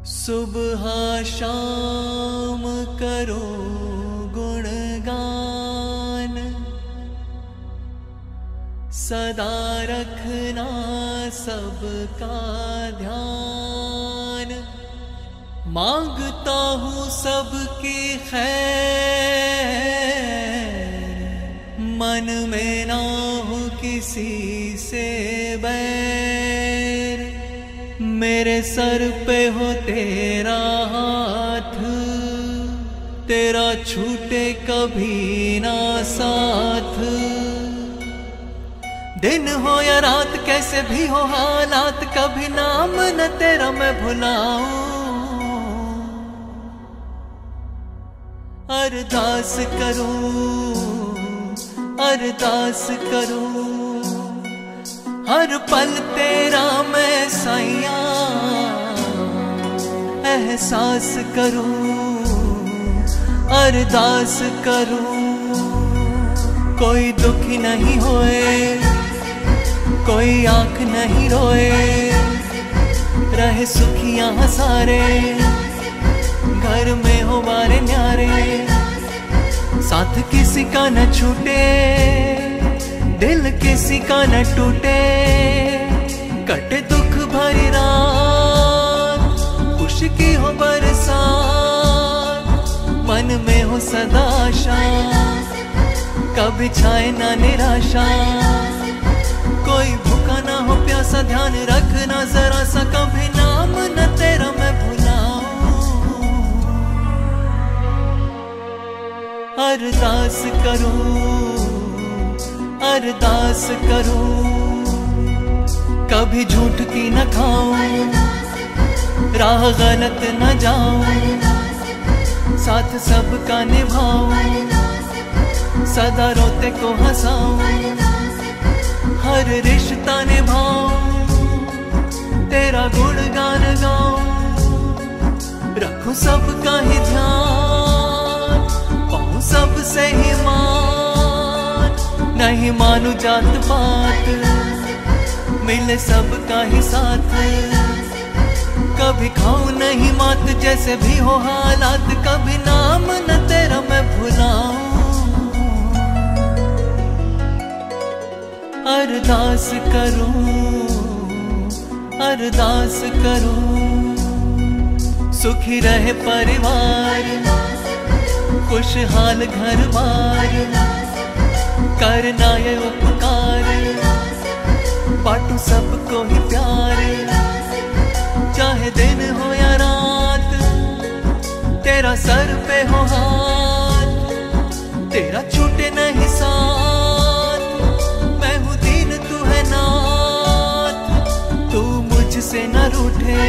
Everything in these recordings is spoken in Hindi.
सुबह शाम करो गुणगान, सदा रखना सबका ध्यान। मांगता हूँ सबकी खैर, मन में ना हो किसी से बैर। मेरे सर पे हो तेरा हाथ, तेरा छूटे कभी ना साथ। दिन हो या रात कैसे भी हो हालात, कभी नाम न तेरा मैं भुलाऊं। अरदास करूं, अरदास करूं, हर पल तेरा मैं सैया एहसास करूं। अरदास करूं, कोई दुखी नहीं होए, कोई आंख नहीं रोए, रहे सुखियां सारे, घर में हो बारे न्यारे। साथ किसी का न छूटे, दिल किसी का न टूटे, कटे दुख भरी रात, खुशी की हो बरसात, मन में हो सदा शांत। कभी छाए ना निराशा, कोई भूखा ना हो प्यासा, ध्यान रखना जरा सा, कभी नाम न तेरा मैं भुलाऊं। अरदास करूं, अरदास करूं, कभी झूठ की न खाऊं, राह गलत न जाऊं, साथ सबका निभाऊं, सदा रोते को हंसाऊं, हर रिश्ता निभाऊं, तेरा गुणगान गाऊं, रखूं सबका ही ध्यान, पाऊं सबसे ही मान, नहीं मानू जात पात, मिले सबका ही साथ, कभी खाऊं नहीं मात, जैसे भी हो हालात, कभी नाम न तेरा मैं भुलाऊं। अरदास करूं, अरदास करूं, सुखी रहे परिवार, खुशहाल घर बार, करना ये उपकार, बांटू सबको ही प्यार, चाहे दिन हो या रात, तेरा सर पे हो हाथ, तेरा छूटे नहीं साथ, मैं हूँ दीन तू है नाथ, तू मुझसे न रूठे,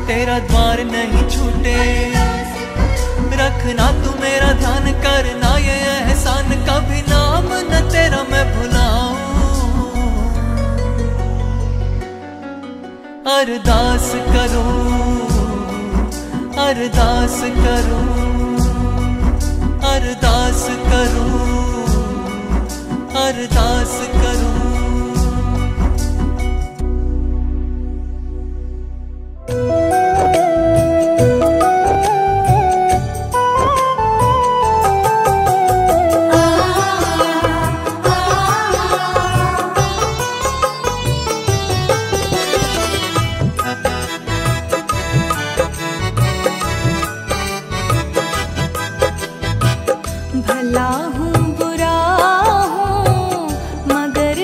तेरा द्वार नहीं छूटे, रखना तू मेरा ध्यान, करना ये एहसान, कभी नाम न तेरा मैं भुलाऊं। अरदास करूं, अरदास करूं, अरदास करूं, अरदास करूं। भला हूँ बुरा हूँ मगर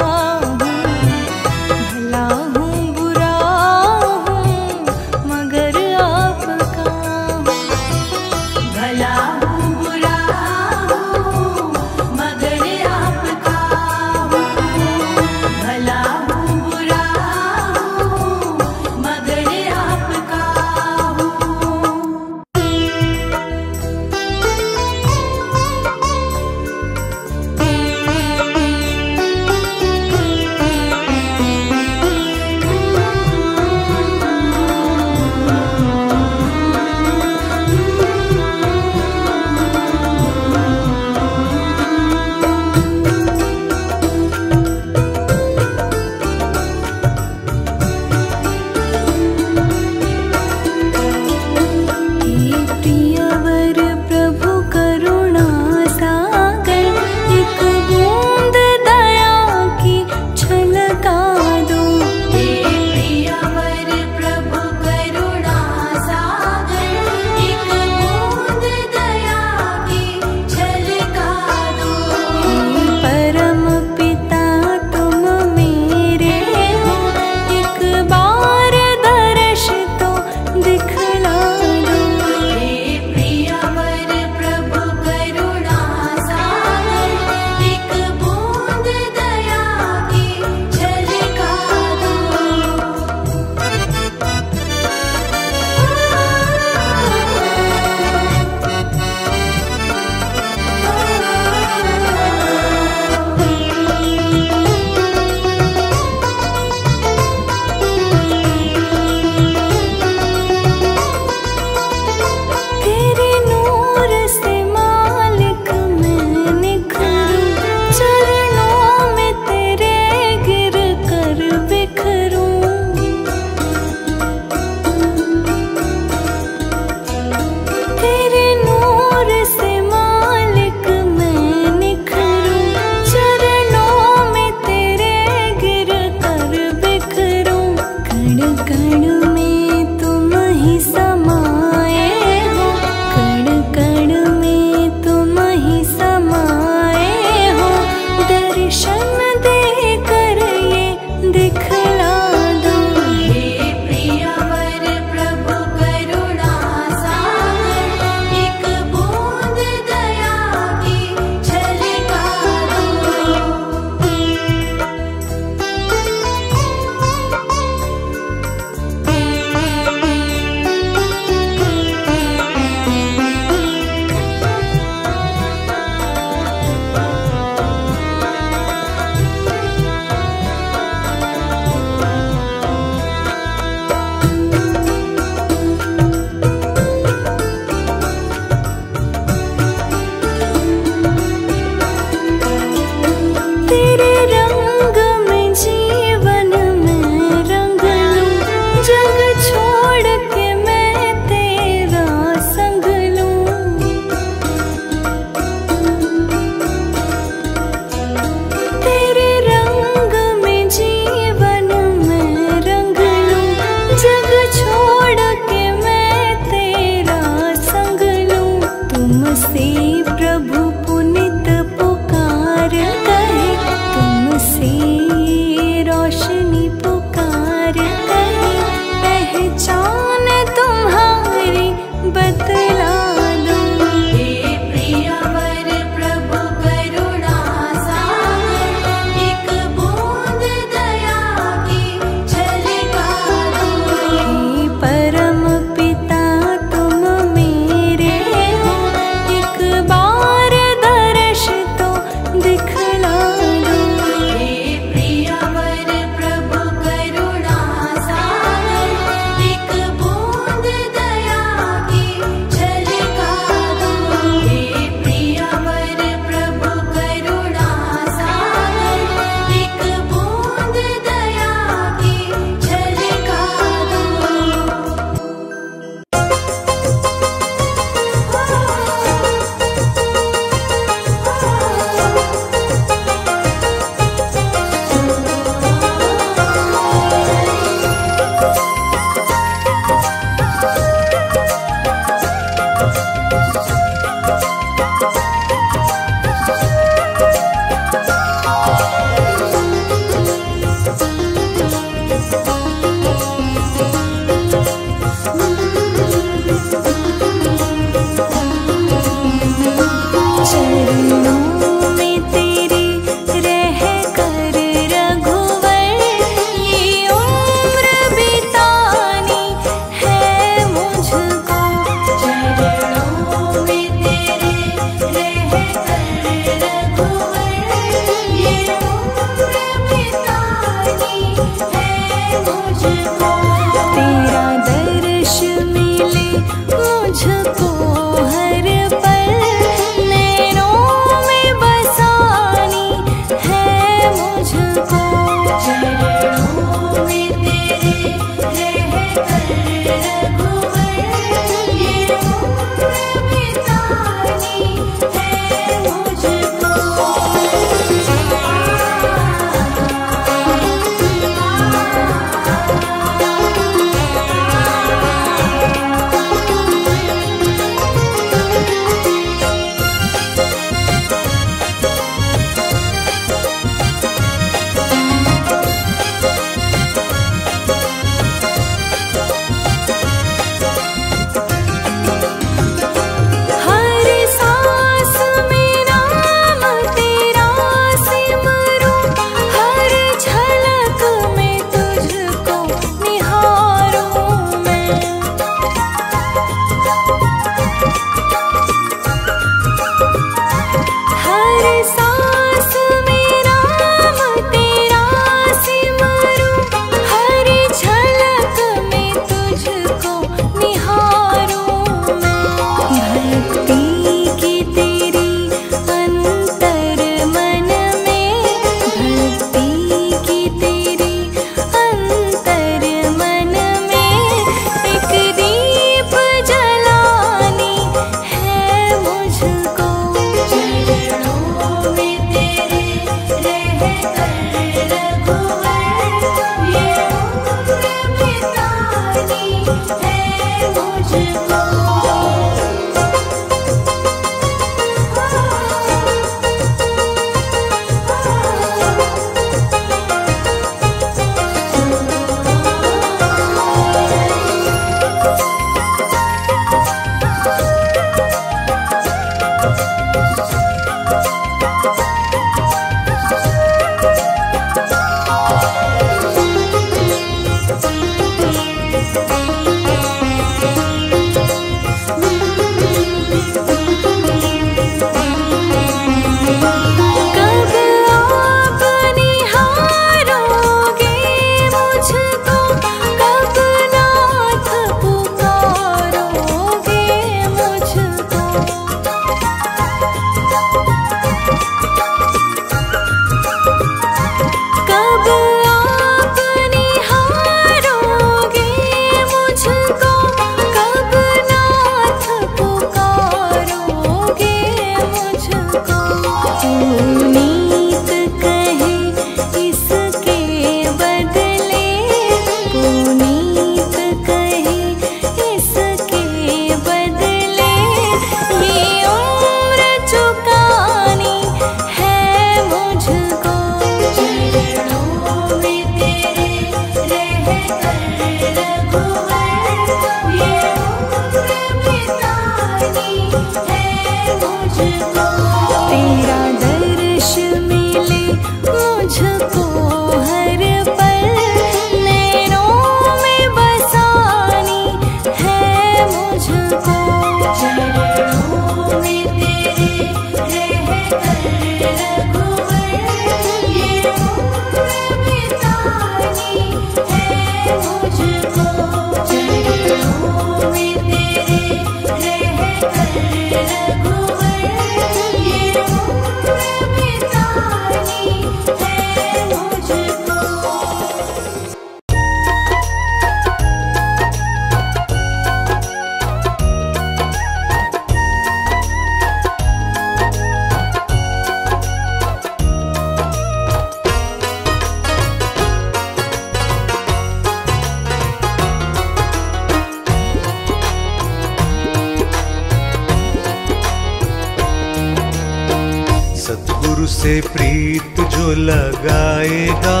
सतगुरु से प्रीत जो लगाएगा,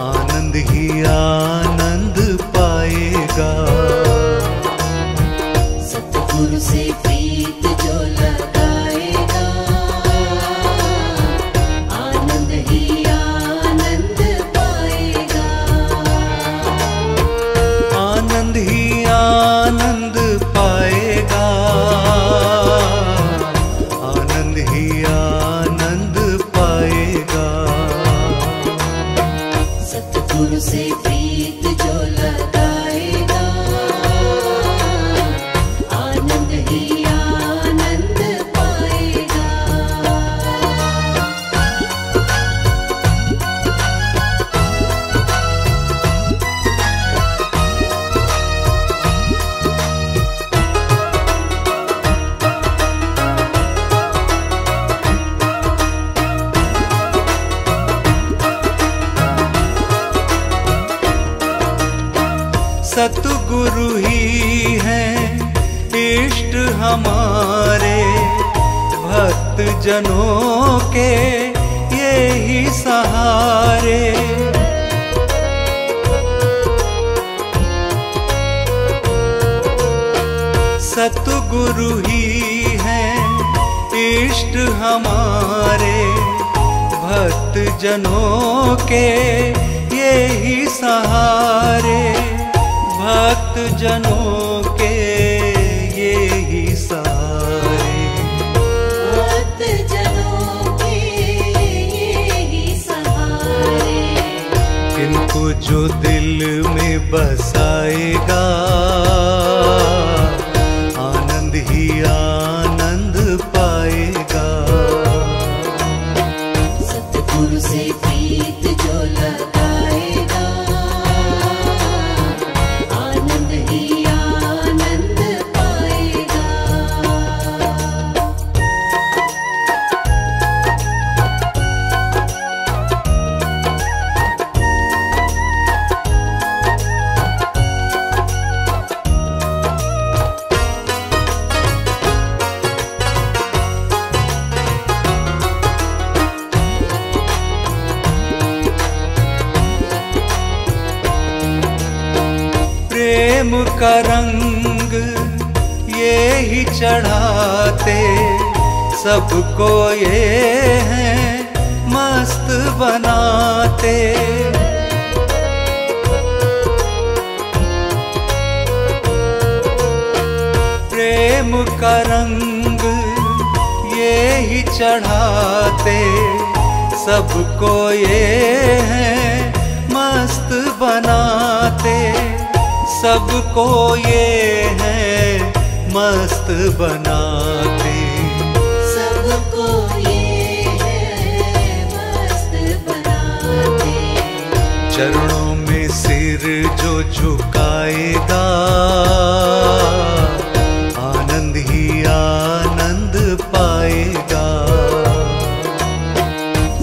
आनंद ही आनंद पाएगा। सतगुरु से प्रीत जो लगाएगा, आनंद ही आनंद पाएगा। आनंद ही आनंद पाएगा, आनंद ही आनंद पाएगा। सतगुरु से प्रीत जो लगाएगा, आनंद ही आनंद पाएगा। सतगुरु ही हैं इष्ट हमारे, भक्त जनों के ये ही सहारे। सतगुरु ही हैं इष्ट हमारे, भक्त जनों के ये ही सहारे। भक्त जनों के ये ही सहारे, भक्त जनों के ये ही सहारे। इनको जो दिल में बसाएगा, आनंद ही आनंद पाएगा। सतगुरु से प्रीत जो लगाएगा, आनंद ही आनंद पाएगा। प्रेम का रंग ये ही चढ़ाते, सबको ये हैं मस्त बनाते। प्रेम का रंग ये ही चढ़ाते, सबको ये हैं मस्त बनाते। सबको ये हैं मस्त बनाते। सबको ये है मस्त बनाते। चरणों में सिर जो झुकाएगा, आनंद ही आनंद पाएगा।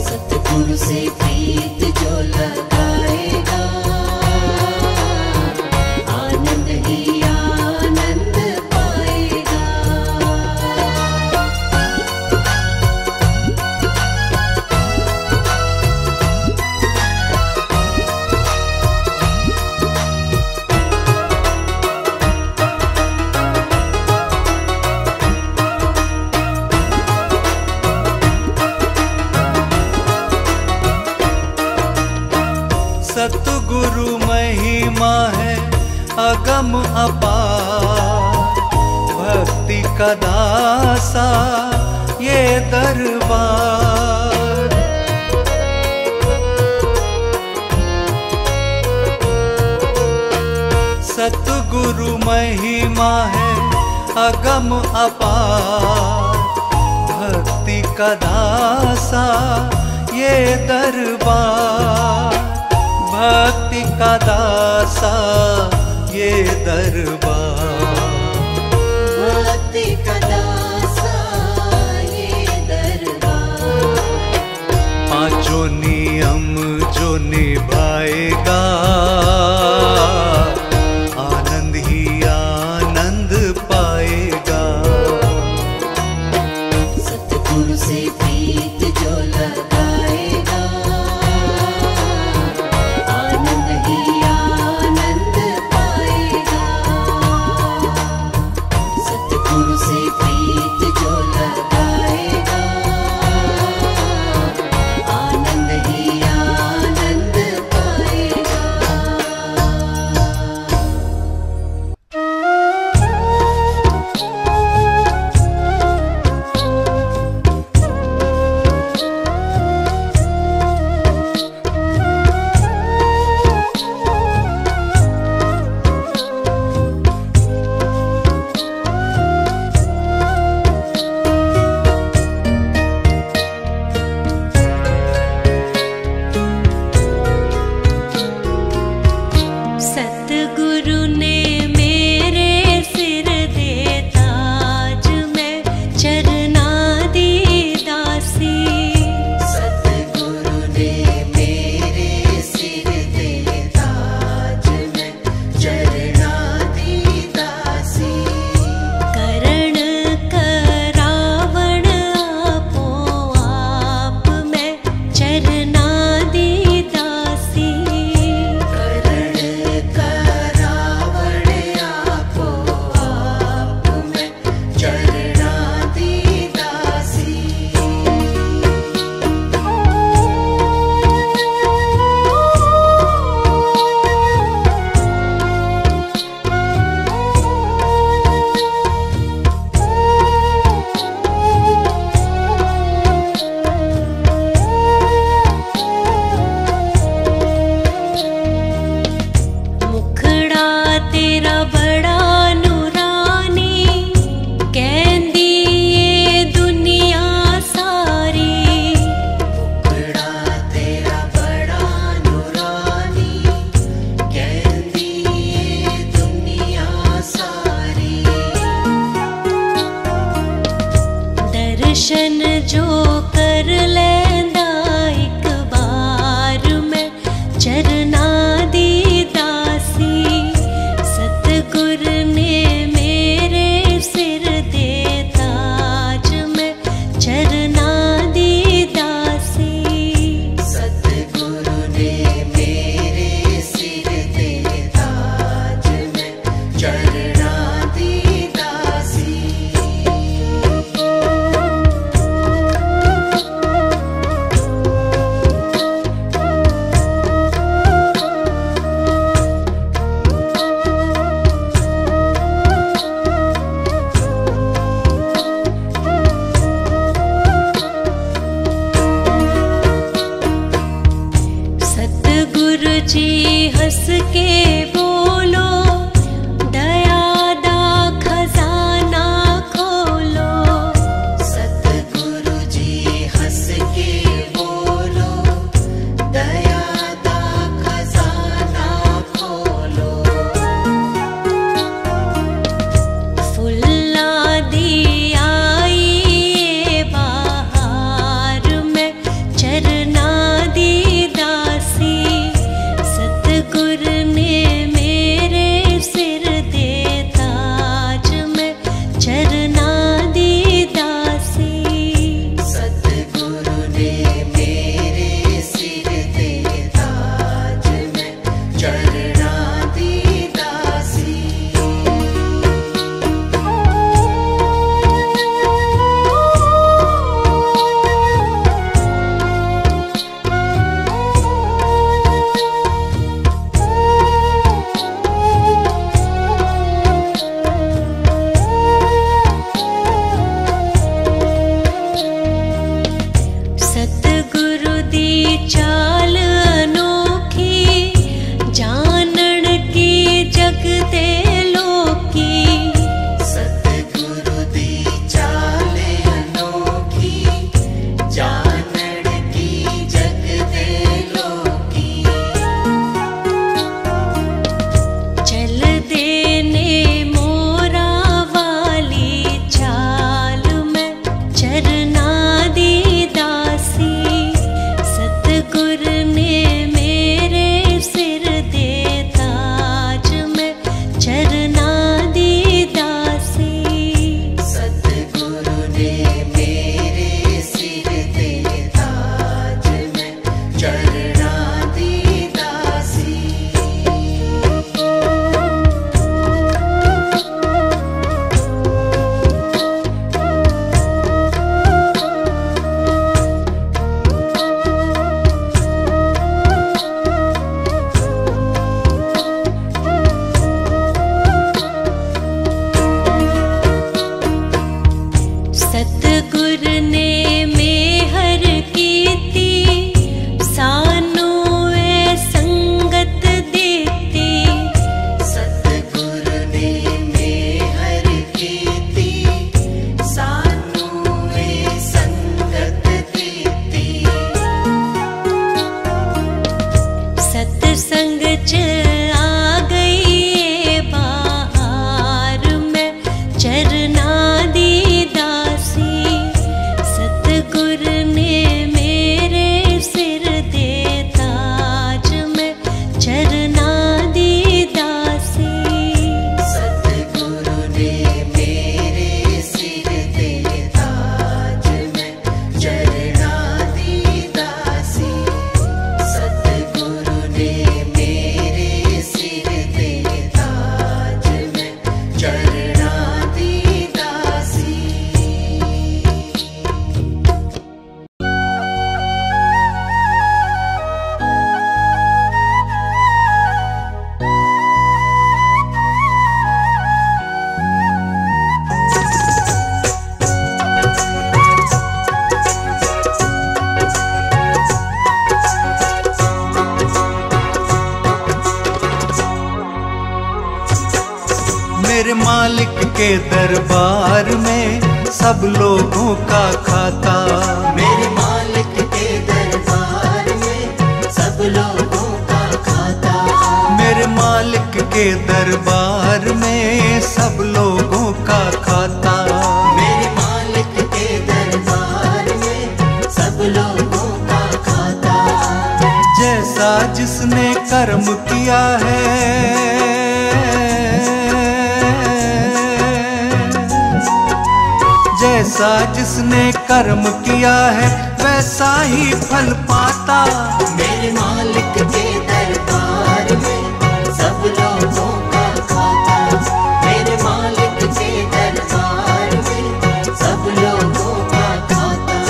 सतगुरु से प्रीत जो लगाएगा, आनंद ही आनंद पाएगा। सतगुरु महिमा है अगम अपार, भक्ति का दासा ये दरबार। सतगुरु महिमा है अगम अपार, भक्ति का दासा ये दरबार। भक्ति का दासा ये दरबार। भक्ति का दासा ये दरबार। पांचों नियम जो निभाएगा, आनंद ही आनंद पाएगा। सतगुरु दर्शन जो कर लेंदा एक बार मैं चरना दी दासी सतगुर ने मेरे सिर दे ताज में चरना दी दासी सतगुरु ने मेरे सिर दे ताज में चरना दी दासी सतगुरु जी हंस के बोलो दया दा खजाना खोलो सतगुरु जी हंस के बोलो दया दा खजाना खोलो फुल्ला दी आई बाहर में चरना दी दासी सतगुर ने मेरे सिर दे ताज में चरना दी दासी सतगुरु ने मेरे सिर दे ताज में चरना दी दासी सतगुरु दी चाल अनोखी जानन की जग दे लोकी सतगुरु दी चाल अनोखी जानन की जग दे लोकी चल देने मोरा वाली चाल में चरना दी दासी सतगुर ने मेरे सिर दे ताज में चरना दी दासी सतगुरु ने मेरे सिर दे ताज में चरना दी दासी सतगुर ने मेहर कीती सानू ए संगत देती सतगुरु ने मेहर कीती सानू ए संगत दीती सतसंग च आ गई बाहर में चरना दी दासी सतगुर ने मेरे सिर दे ताज में चरना दी दासी सतगुरु ने मेरे सिर दे ताज में चरना दी दासी सतगुरु ने मेरे सिर दे ताज में चरना दी दासी मेरे मालिक के दरबार में सब लोगों का खाता मेरे मालिक के दरबार में सब लोगों का खाता मेरे मालिक के दरबार में सब लोगों का खाता मेरे मालिक के दरबार कर्म किया है, जैसा जिसने कर्म किया है वैसा ही फल पाता। मेरे मालिक के दरबार में सब लोगों का खाता, मेरे मालिक के दरबार में सब लोगों का खाता।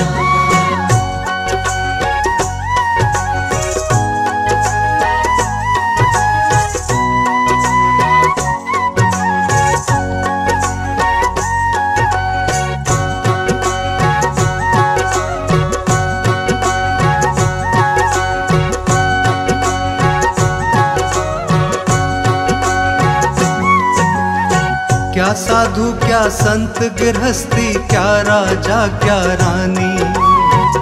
क्या साधु क्या संत गृहस्थी, क्या राजा क्या रानी,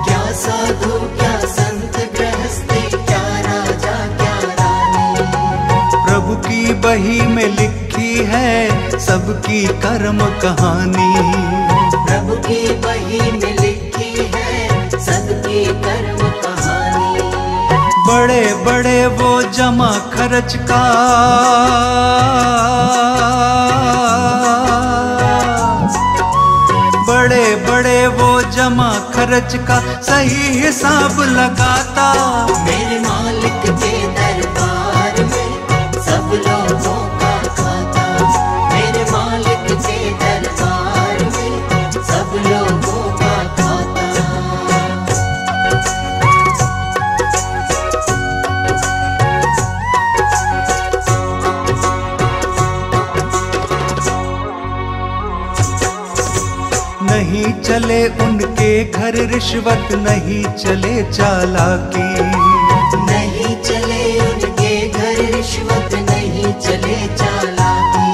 क्या साधु क्या संत गृहस्थी, क्या राजा क्या रानी। प्रभु की बही में लिखी है सबकी कर्म कहानी। प्रभु की बही में लिखी है सबकी कर्म कहानी। बड़े बड़े वो जमा खर्च का, बड़े बड़े वो जमा खर्च का सही हिसाब लगाता। मेरे मालिक के दरबार में सब लोगों का खाता, मेरे मालिक के दरबार में सब लोगों का खाता। नहीं चले उनके घर रिश्वत, नहीं चले चालाकी, नहीं चले उनके घर रिश्वत, नहीं चले चालाकी।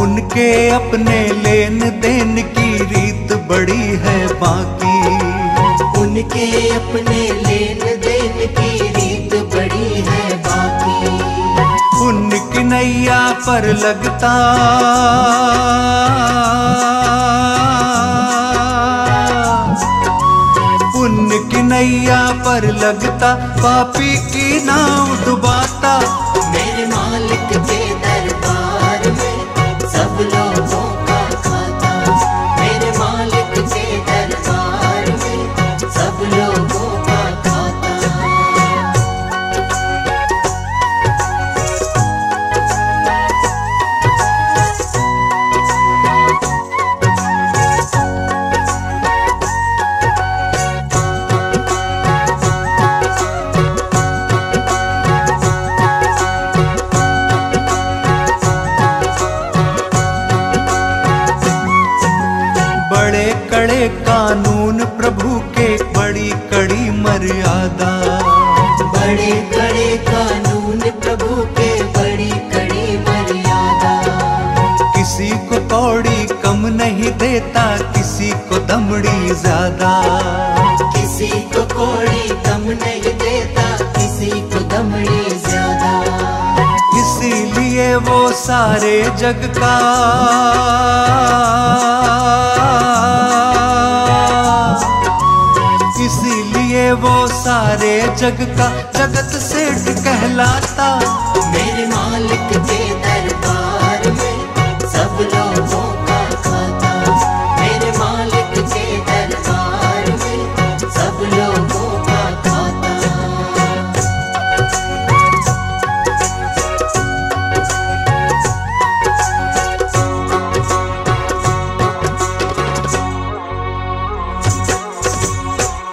उनके अपने लेन देन की रीत बड़ी है बाकी। उनके अपने लेन देन की रीत बड़ी है बाकी। उनकी नैया पर लगता उनकी नैया पर लगता, पापी की नाव डुबाता। मेरे मालिक के दरबार में सब लोगों का खाता, मेरे मालिक के दरबार में सब लोगों का खाता। बड़े कड़े कानून प्रभु के, बड़ी कड़ी मर्यादा। बड़े कड़े कानून प्रभु के, बड़ी कड़ी मर्यादा। किसी को कौड़ी कम नहीं देता, किसी को दमड़ी ज्यादा। किसी को कौड़ी कम नहीं देता, किसी को दमड़ी ज्यादा। इसीलिए वो सारे जग का इसीलिए वो सारे जग का जगत सेठ कहलाता। मेरे मालिक के दरबार में सब लोगों का खाता, मेरे मालिक के दरबार में सब लोगों का खाता।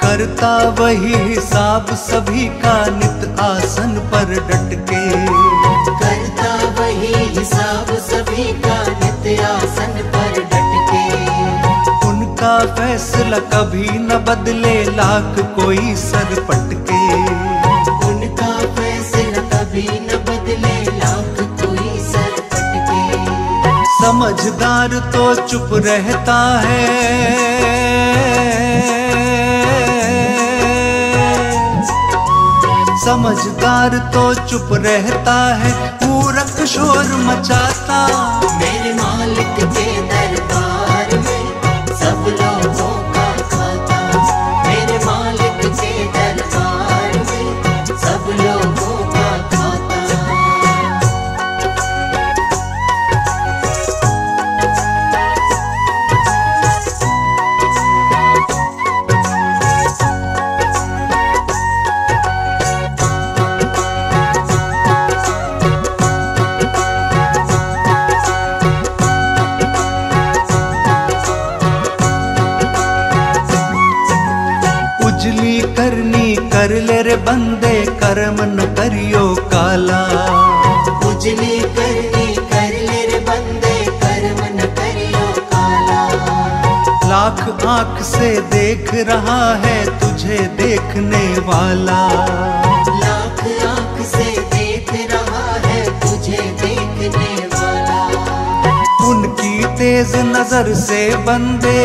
करता वही हिसाब सभी का, नित आसन पर डट के। करता वही हिसाब सभी का, नित आसन पर डट के। उनका फैसला कभी न बदले, लाख कोई सर पटके। उनका फैसला कभी न बदले, लाख कोई सर पटके। समझदार तो चुप रहता है, समझदार तो चुप रहता है, मूर्ख शोर मचाता। मेरे मालिक के दरबार में सब लोगों का खाता, मेरे मालिक के दरबार में सब लोगों का खाता। कर ले रे बंदे कर्म न करियो काला। उजली करनी कर ले रे बंदे कर्म न करियो काला। लाख आंख से देख रहा है तुझे देखने वाला। लाख आंख से देख रहा है तुझे देखने वाला। उनकी तेज नजर से बंदे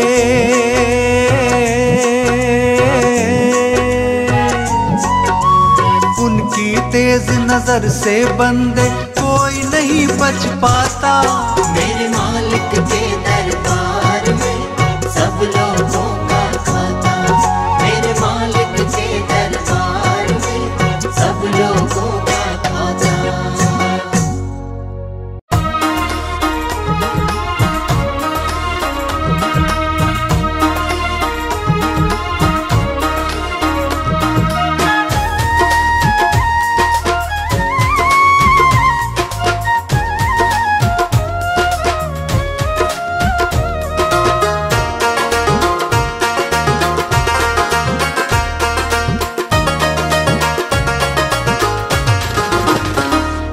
उनकी तेज नजर से बंदे कोई नहीं बच पाता। मेरे मालिक के दरबार में सब लोगों का खाता। मेरे मालिक के दरबार में सब लोगों का खाता।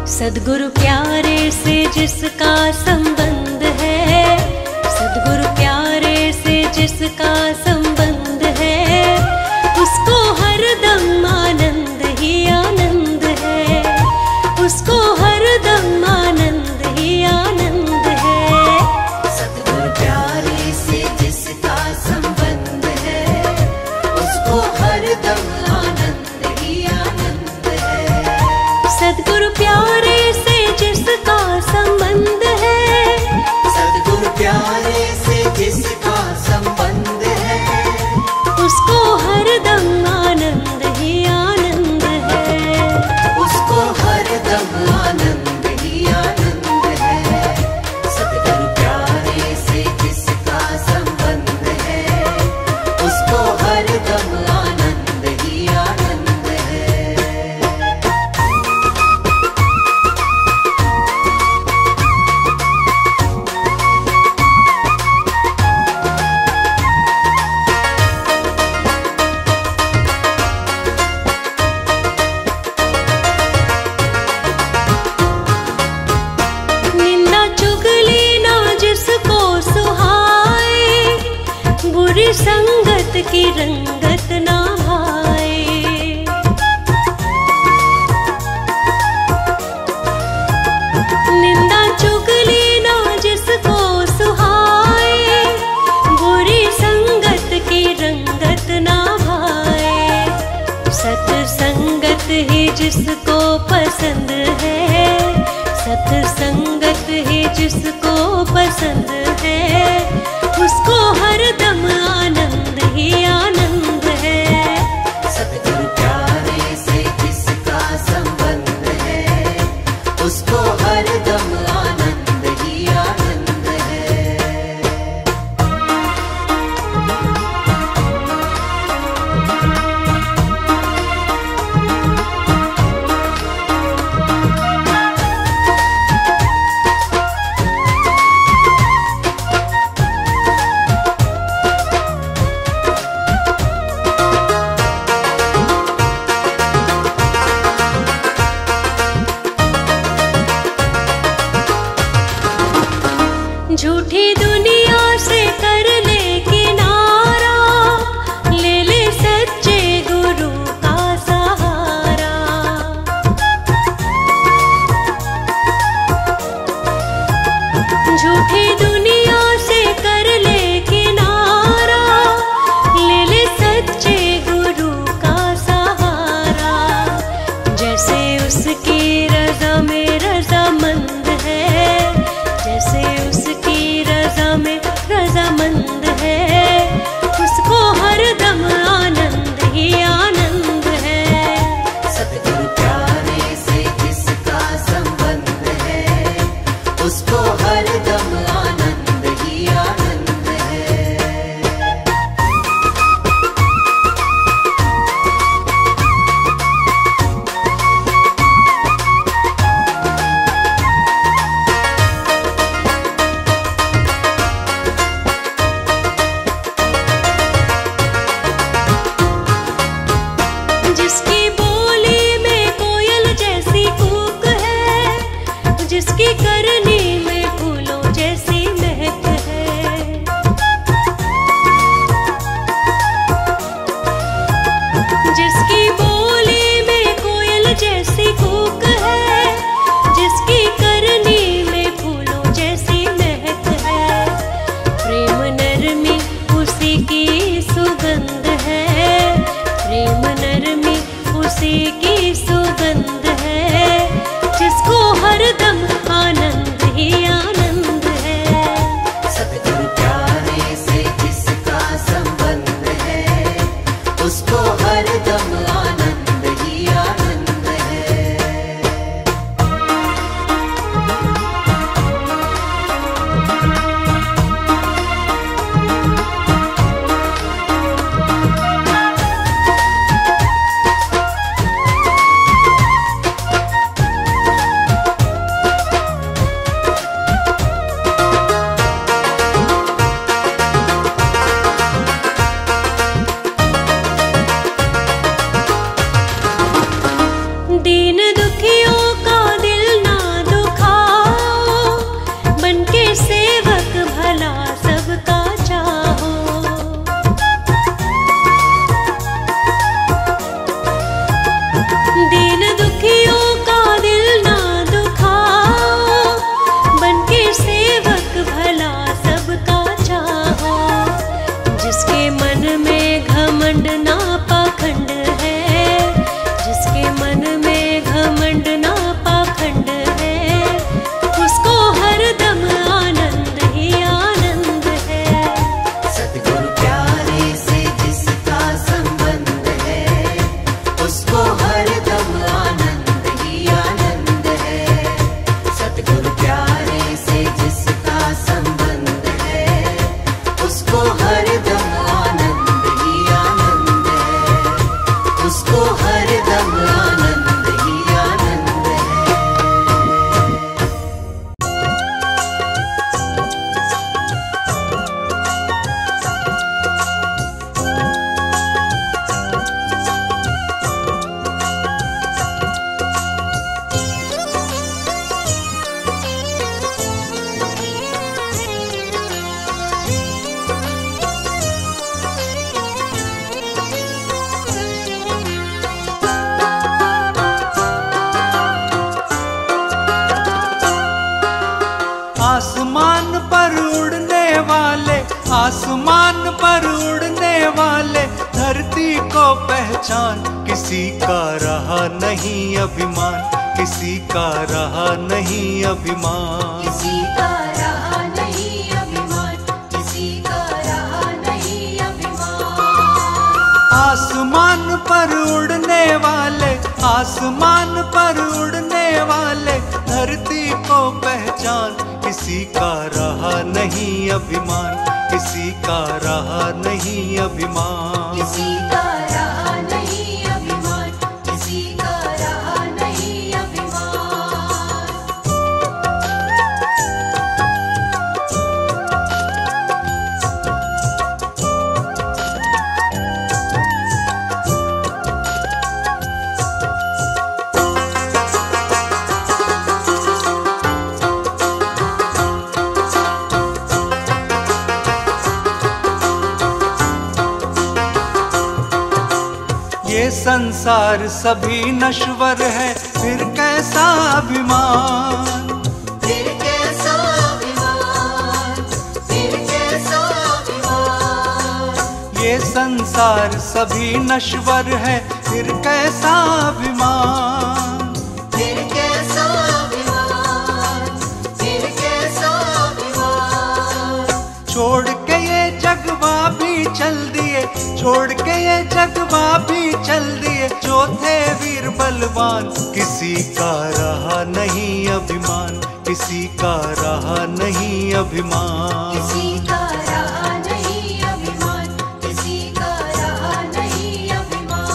सद्गुरु प्यारे से जिसका संबंध है, सद्गुरु प्यारे से जिसका संबंध है, उसको हरदम आनंद ही आनंद है, उसको हरदम आनंद ही आनंद है। सद्गुरु प्यारे से जिसका संबंध है, उसको हरदम आनंद ही आनंद है। सद्गुरु प्यारे से जिसका संबंध है, सद्गुरु प्यारे से जिसका संबंध है, उसको हरदम आनंद ही आनंद है, उसको हरदम आनंद ही आनंद है। सद्गुरु प्यारे से जिसका संबंध है, उसको हरदम आनंद ही आनंद है। निंदा चुगली ना जिसको सुहाए, बुरी संगत की रंगत ना भाए। निंदा चुगली ना जिसको सुहाए, बुरी संगत की रंगत ना भाए। सत्संगत ही जिसको पसंद है, सत्संगत ही जिसको पसंद है, उसको हरदम आनंद ही आनंद है। सद्गुरु प्यारे से जिसका संबंध है, उसको हरदम आनंद ही आनंद है। आसमान पर उड़ने वाले धरती को पहचान, किसी का रहा नहीं अभिमान, किसी का रहा नहीं अभिमान, किसी का रहा नहीं अभिमान, किसी का रहा नहीं अभिमान। आसमान पर उड़ने वाले, आसमान पर उड़ने वाले धरती को पहचान, किसी का रहा नहीं अभिमान, किसी का रहा नहीं अभिमान, किसी का रहा नहीं अभिमान, किसी का रहा नहीं अभिमान। ये संसार सभी नश्वर है, फिर कैसा अभिमान, फिर कैसा अभिमान, फिर कैसा अभिमान। ये संसार सभी नश्वर है, फिर कैसा अभिमान, फिर कैसा अभिमान, फिर कैसा अभिमान। छोड़ के ये जगवा भी चल दिए, छोड़ के ये जगवा भी चल दिए, जो थे वीर बलवान, किसी का रहा नहीं अभिमान, किसी का रहा नहीं अभिमान, किसी का रहा नहीं अभिमान, किसी का रहा नहीं अभिमान।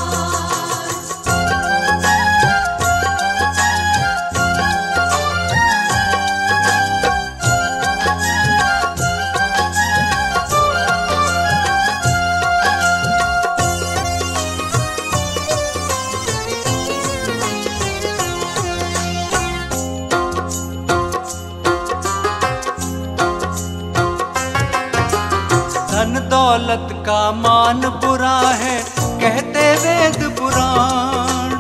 धन दौलत का मान बुरा है, कहते वेद पुराण,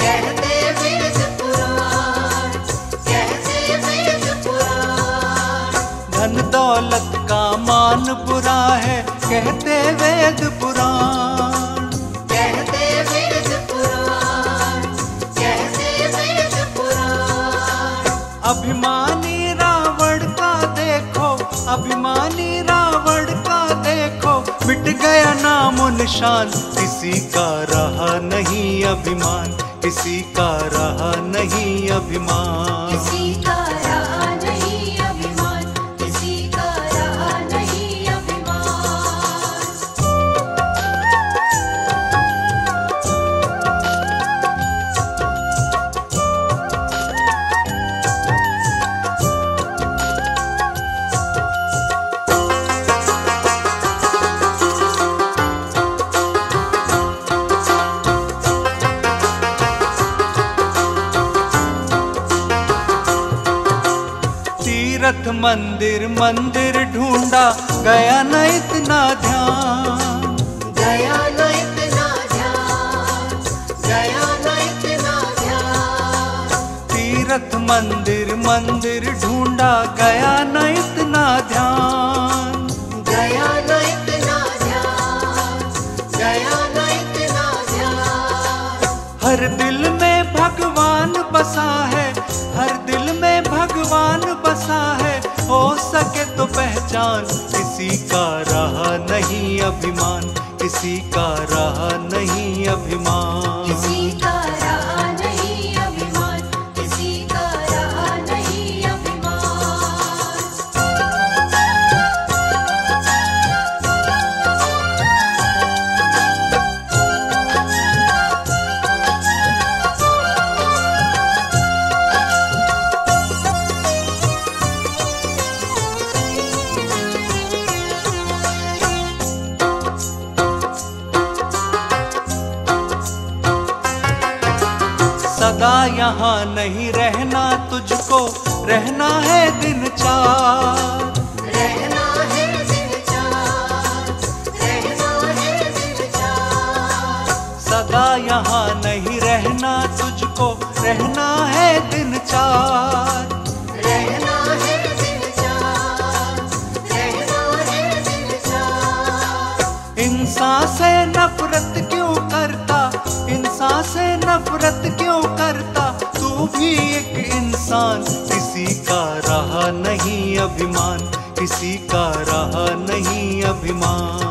कहते वेद पुराण, कहते वेद पुराण। धन दौलत का मान बुरा है, कहते वेद पुराण, कहते वेद पुराण, कहते वेद पुराण। अभिमानी रावण का देखो, अभिमानी रावण का देखो, मिट गया नामो निशान, किसी का रहा नहीं अभिमान, किसी का रहा नहीं अभिमान, किसी का रहा नहीं अभिमान, किसी का रहा नहीं अभिमान। तीर्थ मंदिर मंदिर ढूंढा, गया न इतना ध्यान, गया न इतना ध्यान, गया न इतना ध्यान। तीर्थ मंदिर मंदिर ढूंढा, गया न इतना ध्यान, गया न इतना ध्यान, गया न इतना ध्यान। हर दिल में भगवान बसा है, हर दिल में भगवान बसा है, हो सके तो पहचान, किसी का रहा नहीं अभिमान, किसी का रहा नहीं अभिमान, किसी का रहा नहीं अभिमान, किसी का रहा नहीं अभिमान। सदा यहाँ नहीं रहना तुझको, रहना है दिन चार, रहना है दिन चार, रहना है दिन चार। सदा यहाँ नहीं रहना तुझको, रहना है दिन चार, रहना है दिन चार, रहना है दिन चार। इंसान से नफरत क्यों करता, इंसान से नफरत क्यों करता, तू भी एक इंसान। किसी का रहा नहीं अभिमान, किसी का रहा नहीं अभिमान।